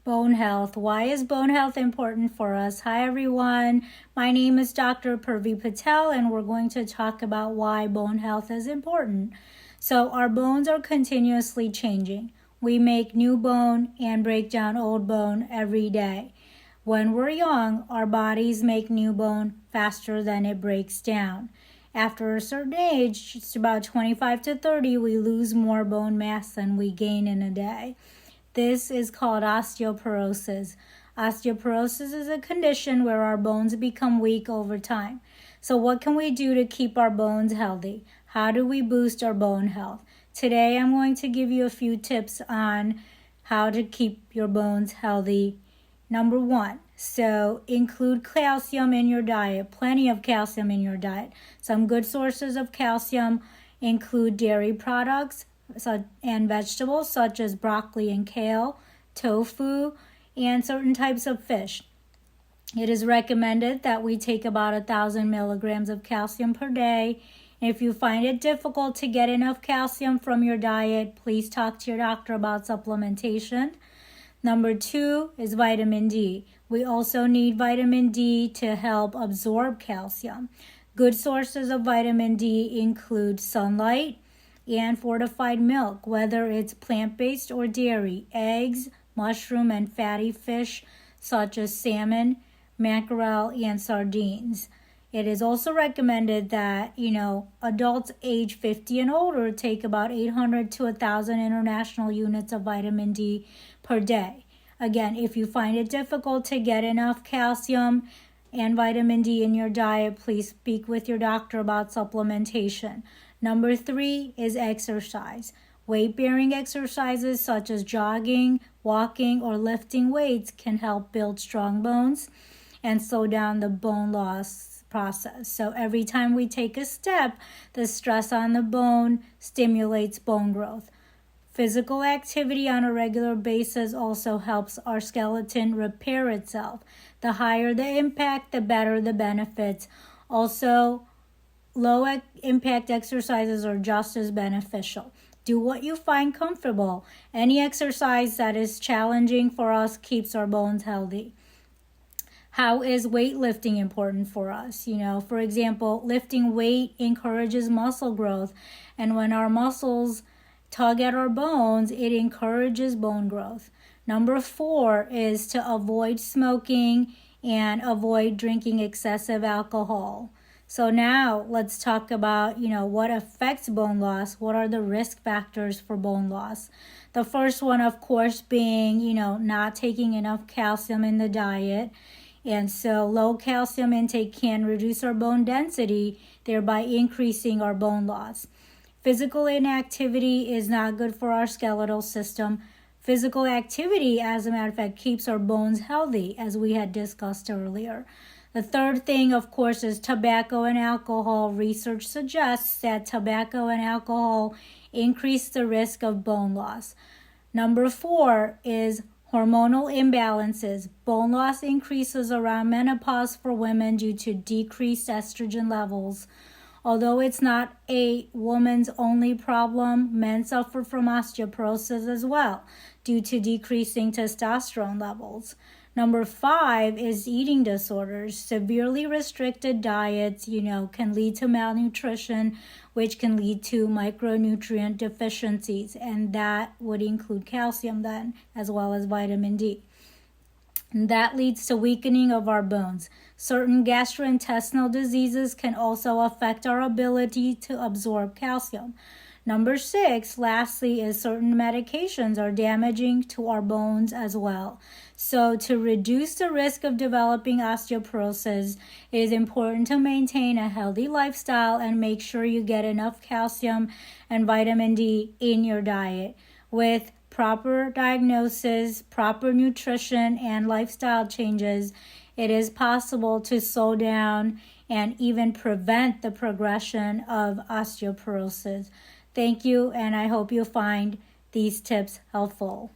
Bone health. Why is bone health important for us? Hi everyone, my name is Dr. Purvi Patel and we're going to talk about why bone health is important. So our bones are continuously changing. We make new bone and break down old bone every day. When we're young, our bodies make new bone faster than it breaks down. After a certain age, just about 25 to 30, we lose more bone mass than we gain in a day. This is called osteoporosis. Osteoporosis is a condition where our bones become weak over time. So what can we do to keep our bones healthy? How do we boost our bone health? Today I'm going to give you a few tips on how to keep your bones healthy. Number 1, so include calcium in your diet, plenty of calcium in your diet. Some good sources of calcium include dairy products, and vegetables such as broccoli and kale, tofu, and certain types of fish. It is recommended that we take about 1,000 milligrams of calcium per day. If you find it difficult to get enough calcium from your diet, please talk to your doctor about supplementation. Number 2 is vitamin D. We also need vitamin D to help absorb calcium. Good sources of vitamin D include sunlight and fortified milk, whether it's plant-based or dairy, eggs, mushroom, and fatty fish such as salmon, mackerel, and sardines. It is also recommended that, adults age 50 and older take about 800 to 1,000 international units of vitamin D per day. Again, if you find it difficult to get enough calcium and vitamin D in your diet, please speak with your doctor about supplementation. Number 3 is exercise. Weight-bearing exercises such as jogging, walking, or lifting weights can help build strong bones and slow down the bone loss process. So every time we take a step, the stress on the bone stimulates bone growth. Physical activity on a regular basis also helps our skeleton repair itself. The higher the impact, the better the benefits. Also, low impact exercises are just as beneficial. Do what you find comfortable. Any exercise that is challenging for us keeps our bones healthy. How is weightlifting important for us? For example, lifting weight encourages muscle growth, and when our muscles tug at our bones, it encourages bone growth. Number 4 is to avoid smoking and avoid drinking excessive alcohol. So now let's talk about, what affects bone loss. What are the risk factors for bone loss? The first one, of course, being, not taking enough calcium in the diet. And so low calcium intake can reduce our bone density, thereby increasing our bone loss. Physical inactivity is not good for our skeletal system. Physical activity, as a matter of fact, keeps our bones healthy, as we had discussed earlier. The third thing, of course, is tobacco and alcohol. Research suggests that tobacco and alcohol increase the risk of bone loss. Number 4 is hormonal imbalances. Bone loss increases around menopause for women due to decreased estrogen levels. Although it's not a woman's only problem, men suffer from osteoporosis as well due to decreasing testosterone levels. Number 5 is eating disorders. Severely restricted diets, can lead to malnutrition, which can lead to micronutrient deficiencies, and that would include calcium then, as well as vitamin D. And that leads to weakening of our bones. Certain gastrointestinal diseases can also affect our ability to absorb calcium. Number 6, lastly, is certain medications are damaging to our bones as well. So to reduce the risk of developing osteoporosis, it is important to maintain a healthy lifestyle and make sure you get enough calcium and vitamin D in your diet. With proper diagnosis, proper nutrition, and lifestyle changes, it is possible to slow down and even prevent the progression of osteoporosis. Thank you, and I hope you find these tips helpful.